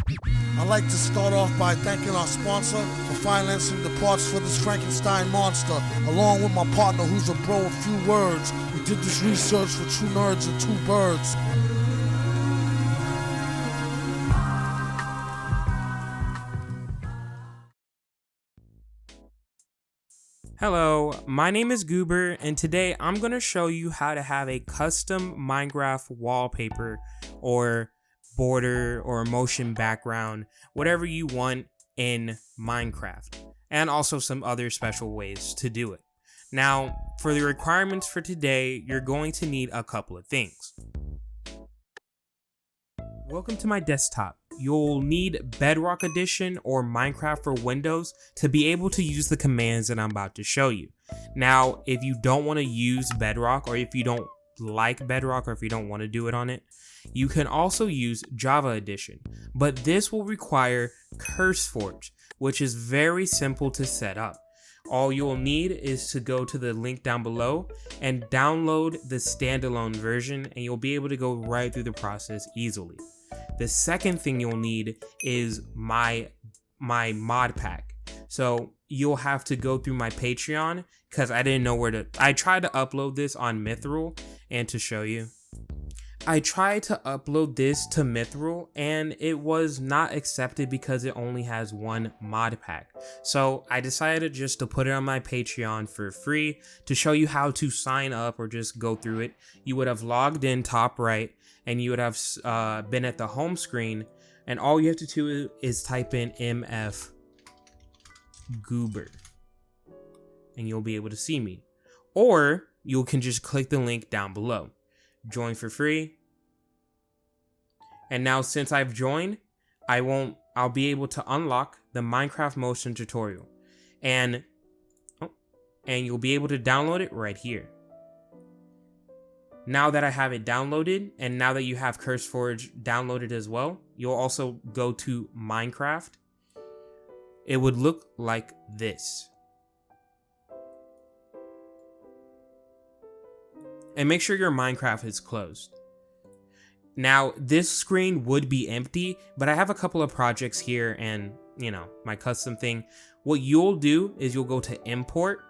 I'd like to start off by thanking our sponsor for financing the parts for this Frankenstein monster, along with my partner who's a bro of few words. We did this research for two nerds and two birds. Hello, my name is Goober, and today I'm going to show you how to have a custom Minecraft wallpaper or border or motion background, whatever you want in Minecraft, and also some other special ways to do it. Now, for the requirements for today, you're going to need a couple of things. Welcome to my desktop. You'll need Bedrock Edition or Minecraft for Windows to be able to use the commands that I'm about to show you. Now, if you don't want to use Bedrock, or if you don't like Bedrock, or if you don't want to do it on it, you can also use Java Edition, but this will require CurseForge, which is very simple to set up. All you'll need is to go to the link down below and download the standalone version, and you'll be able to go right through the process easily. The second thing you'll need is my mod pack. So you'll have to go through my Patreon, because I didn't know where to. I tried to upload this on Mithril, and to show you, I tried to upload this to Mithril and it was not accepted because it only has one mod pack. So I decided just to put it on my Patreon for free to show you how to sign up or just go through it. You would have logged in top right and you would have been at the home screen, and all you have to do is type in MF Goober and you'll be able to see me. Or you can just click the link down below. Join for free. And now since I've joined, I'll be able to unlock the Minecraft motion tutorial. And you'll be able to download it right here. Now that I have it downloaded, and now that you have CurseForge downloaded as well, you'll also go to Minecraft. It would look like this. And make sure your Minecraft is closed. Now, this screen would be empty, but I have a couple of projects here and, you know, my custom thing. What you'll do is you'll go to import,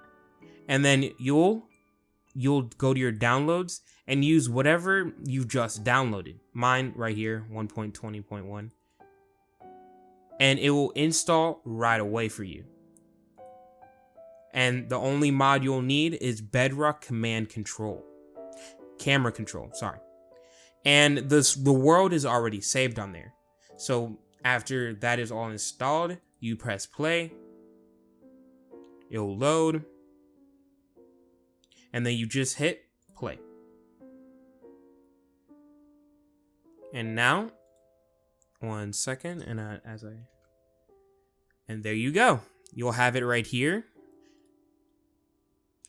and then you'll go to your downloads and use whatever you just downloaded. Mine right here, 1.20.1. And it will install right away for you. And the only mod you'll need is Bedrock Camera Control, sorry. And the world is already saved on there. So after that is all installed, you press play. It'll load. And then you just hit play. And now, 1 second, and there you go. You'll have it right here.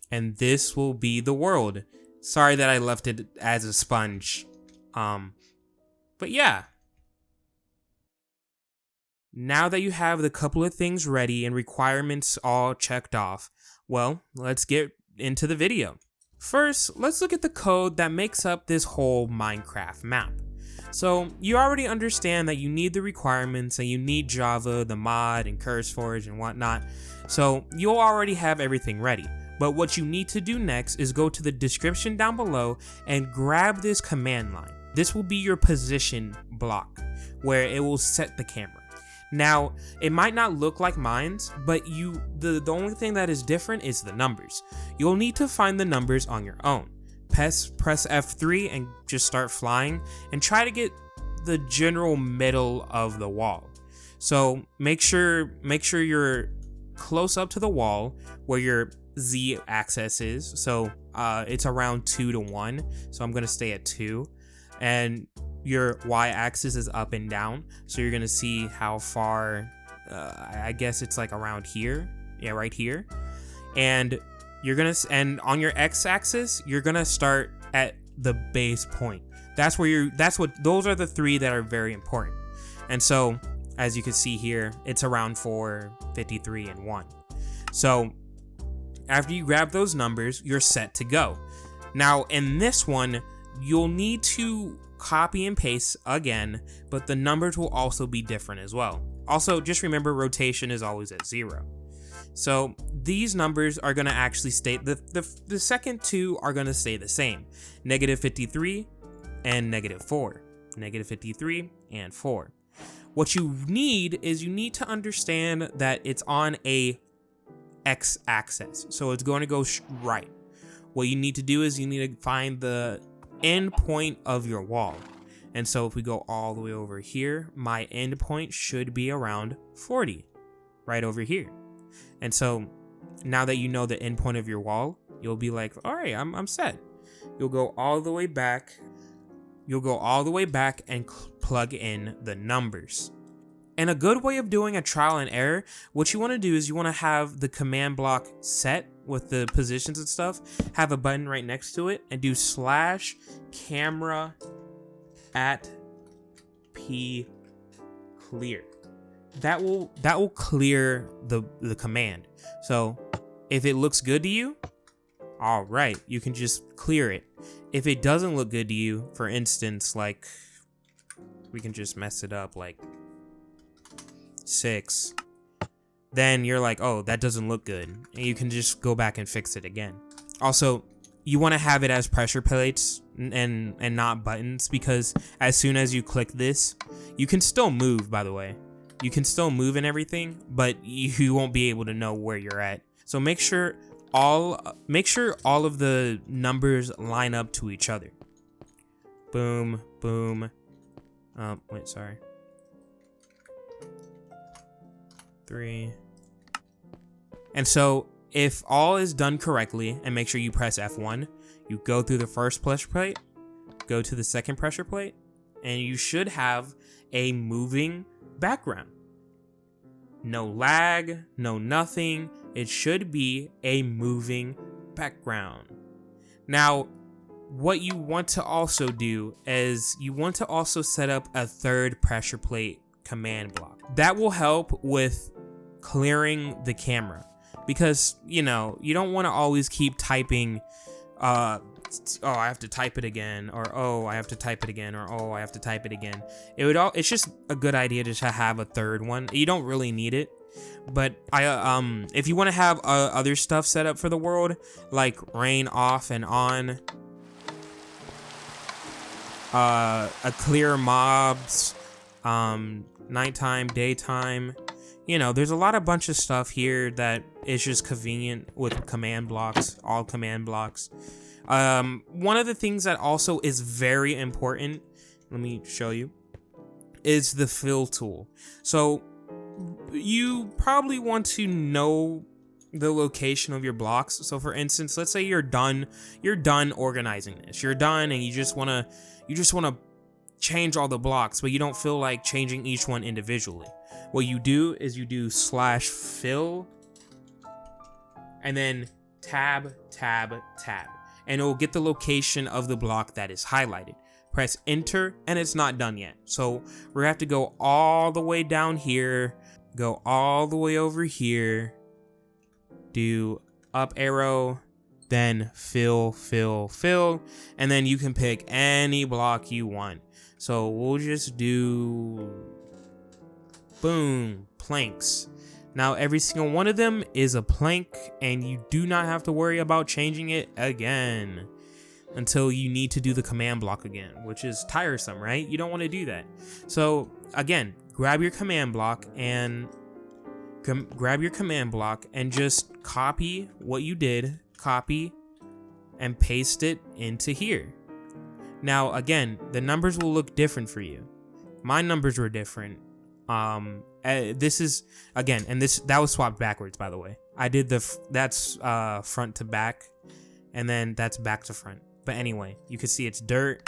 And this will be the world. Sorry that I left it as a sponge. But yeah. Now that you have the couple of things ready and requirements all checked off, well, let's get into the video. First, let's look at the code that makes up this whole Minecraft map. So you already understand that you need the requirements and you need Java, the mod, and CurseForge and whatnot. So you'll already have everything ready. But what you need to do next is go to the description down below and grab this command line. This will be your position block where it will set the camera. Now, it might not look like mine's, but the only thing that is different is the numbers. You'll need to find the numbers on your own. Press F3 and just start flying and try to get the general middle of the wall. So make sure you're close up to the wall where your Z axis is. So it's around 2 to 1. So I'm gonna stay at 2. And your Y axis is up and down. So you're gonna see how far. I guess it's like around here. Yeah, right here. And on your X axis, you're gonna start at the base point. Those are the three that are very important. And so, as you can see here, it's around 4, 53, and 1. So, after you grab those numbers, you're set to go. Now, in this one, you'll need to copy and paste again, but the numbers will also be different as well. Also, just remember rotation is always at 0. So these numbers are going to actually stay, the second two are going to stay the same. -53 and -4. -53 and 4. What you need is you need to understand that it's on a x-axis. So it's going to go right. What you need to do is you need to find the end point of your wall. And so if we go all the way over here, my end point should be around 40, right over here. And so now that you know the end point of your wall, you'll be like, all right, I'm set. You'll go all the way back. You'll go all the way back and plug in the numbers. And a good way of doing a trial and error, what you want to do is you want to have the command block set with the positions and stuff, have a button right next to it, and do /camera at p clear. That will clear the command. So if it looks good to you, all right, you can just clear it. If it doesn't look good to you, for instance, like we can just mess it up like 6, then you're like, oh, that doesn't look good, and you can just go back and fix it again. Also, you want to have it as pressure plates and not buttons, because as soon as you click this, you can still move, by the way. You can still move and everything, but you won't be able to know where you're at. So make sure all of the numbers line up to each other. Boom, boom. Wait, sorry. 3. And so if all is done correctly, and make sure you press F1, you go through the first pressure plate, go to the second pressure plate, and you should have a moving background. No lag, no nothing. It should be a moving background. Now, what you want to also do is you want to also set up a third pressure plate command block. That will help with clearing the camera, because you know you don't want to always keep typing oh, I have to type it again, or oh, I have to type it again, or oh, I have to type it again. It's just a good idea to have a third one. You don't really need it, but if you want to have other stuff set up for the world, like rain off and on, a clear mobs, nighttime, daytime. You know, there's a bunch of stuff here that is just convenient with command blocks, all command blocks. One of the things that also is very important, let me show you, is the fill tool. So you probably want to know the location of your blocks. So for instance, let's say you're done organizing this. You're done and you just want to change all the blocks, but you don't feel like changing each one individually. What you do is you do /fill and then tab, tab, tab, and it will get the location of the block that is highlighted. Press enter and it's not done yet. So we have to go all the way down here, go all the way over here, do up arrow, then fill, fill, fill, and then you can pick any block you want. So we'll just do, boom, planks. Now every single one of them is a plank, and you do not have to worry about changing it again until you need to do the command block again, which is tiresome, right? You don't want to do that. So again, grab your command block and just copy what you did, copy and paste it into here. Now again, the numbers will look different for you. My numbers were different. This is again, and that was swapped backwards, by the way. I did that's front to back, and then that's back to front. But anyway, you can see it's dirt,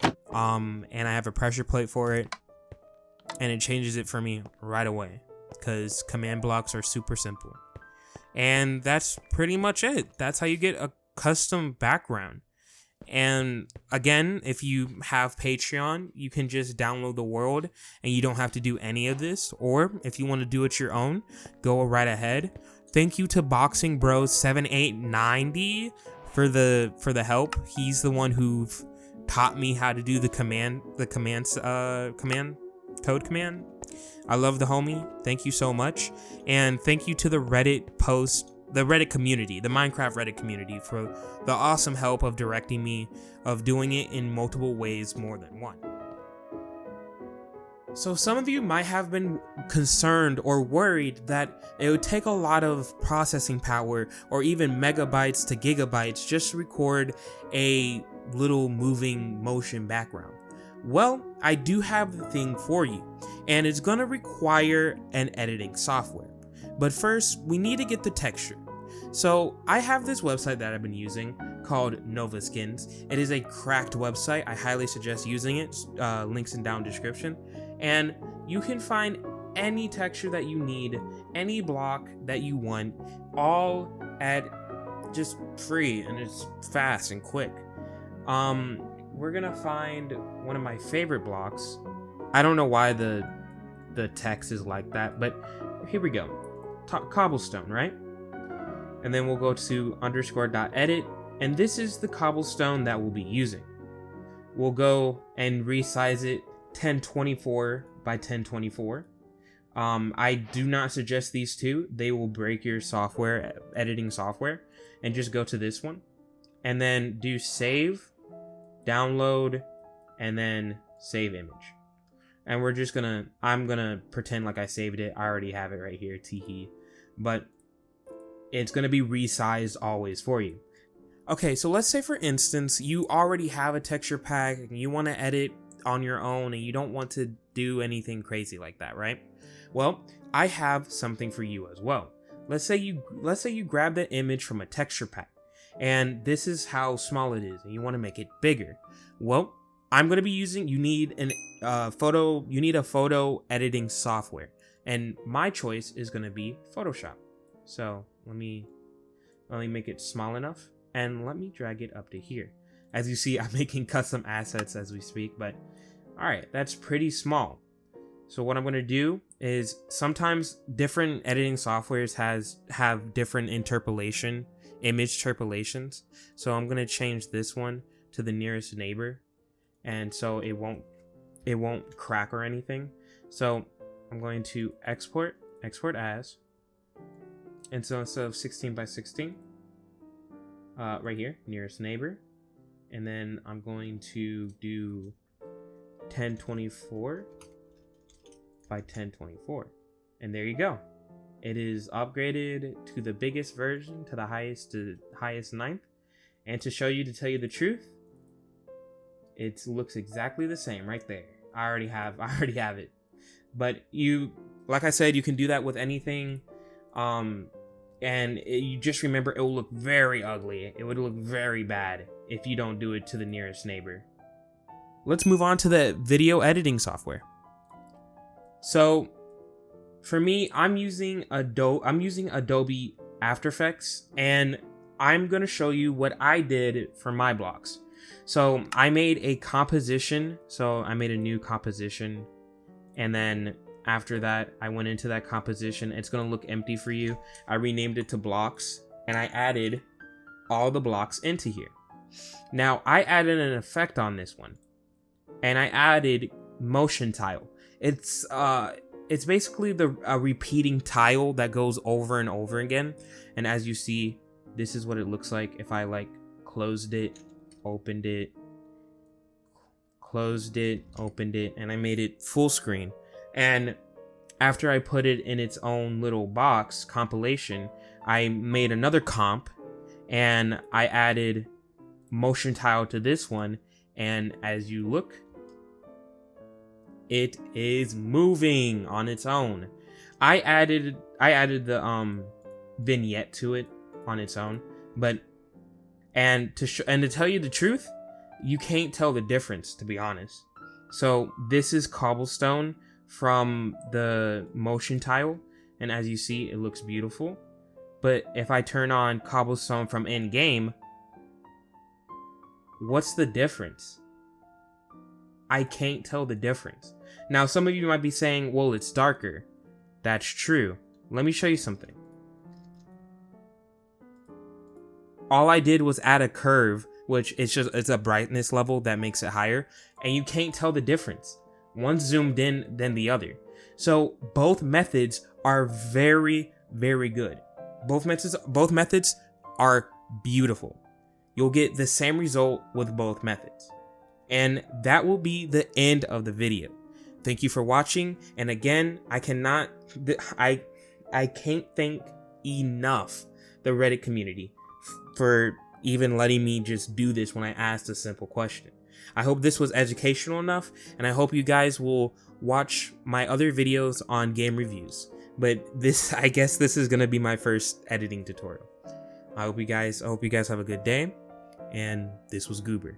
and I have a pressure plate for it, and it changes it for me right away because command blocks are super simple. And that's pretty much it. That's how you get a custom background. And again, if you have Patreon, you can just download the world and you don't have to do any of this. Or if you want to do it your own, go right ahead. Thank you to Boxing Bros 7890 for the help. He's the one who taught me how to do the code command. I love the homie. Thank you so much. And thank you to the Reddit community, the Minecraft Reddit community, for the awesome help of directing me, of doing it in multiple ways more than one. So some of you might have been concerned or worried that it would take a lot of processing power or even megabytes to gigabytes just to record a little moving motion background. Well, I do have the thing for you, and it's gonna require an editing software. But first, we need to get the texture. So I have this website that I've been using called Nova Skins. It is a cracked website. I highly suggest using it. Links in down description. And you can find any texture that you need, any block that you want, all at just free, and it's fast and quick. We're gonna find one of my favorite blocks. I don't know why the text is like that, but here we go. Cobblestone, right? And then we'll go to _.edit, and this is the cobblestone that we'll be using. We'll go and resize it 1024 by 1024. I do not suggest these two. They will break your editing software. And just go to this one, and then do save, download, and then save image. And I'm gonna pretend like I saved it. I already have it right here, teehee. But it's gonna be resized always for you. Okay, so let's say for instance, you already have a texture pack and you wanna edit on your own and you don't want to do anything crazy like that, right? Well, I have something for you as well. Let's say you grab that image from a texture pack, and this is how small it is, and you want to make it bigger. Well, I'm going to be you need a photo editing software, and my choice is going to be Photoshop. So let me make it small enough, and let me drag it up to here. As you see, I'm making custom assets as we speak, but all right, that's pretty small. So what I'm going to do is, sometimes different editing softwares have different image interpolations. So I'm going to change this one to the nearest neighbor, and so it won't crack or anything. So I'm going to export as, and so instead of 16 by 16, right here, nearest neighbor, and then I'm going to do 1024 by 1024, and there you go. It is upgraded to the biggest version, to the highest ninth. And to tell you the truth, it looks exactly the same right there. I already have it. But like I said, you can do that with anything. You just remember, it will look very ugly. It would look very bad if you don't do it to the nearest neighbor. Let's move on to the video editing software. So for me, I'm using Adobe After Effects, and I'm going to show you what I did for my blocks. So I made a composition. So I made a new composition, and then after that, I went into that composition. It's going to look empty for you. I renamed it to blocks, and I added all the blocks into here. Now I added an effect on this one, and I added motion tile. It's basically a repeating tile that goes over and over again. And as you see, this is what it looks like if I closed it, opened it, closed it, opened it, and I made it full screen. And after I put it in its own little box compilation, I made another comp, and I added motion tile to this one. And as you look, it is moving on its own. I added the vignette to it on its own, and to tell you the truth, you can't tell the difference, to be honest. So this is cobblestone from the motion tile, and as you see, it looks beautiful. But if I turn on cobblestone from in game, what's the difference? I can't tell the difference. Now, some of you might be saying, well, it's darker. That's true. Let me show you something. All I did was add a curve which it's a brightness level that makes it higher, and you can't tell the difference. One's zoomed in than the other. So both methods are very, very good. Both methods are beautiful. You'll get the same result with both methods. And that will be the end of the video. Thank you for watching. And again, I can't thank enough the Reddit community for even letting me just do this when I asked a simple question. I hope this was educational enough, and I hope you guys will watch my other videos on game reviews. But I guess this is gonna be my first editing tutorial. I hope you guys have a good day, and this was Goober.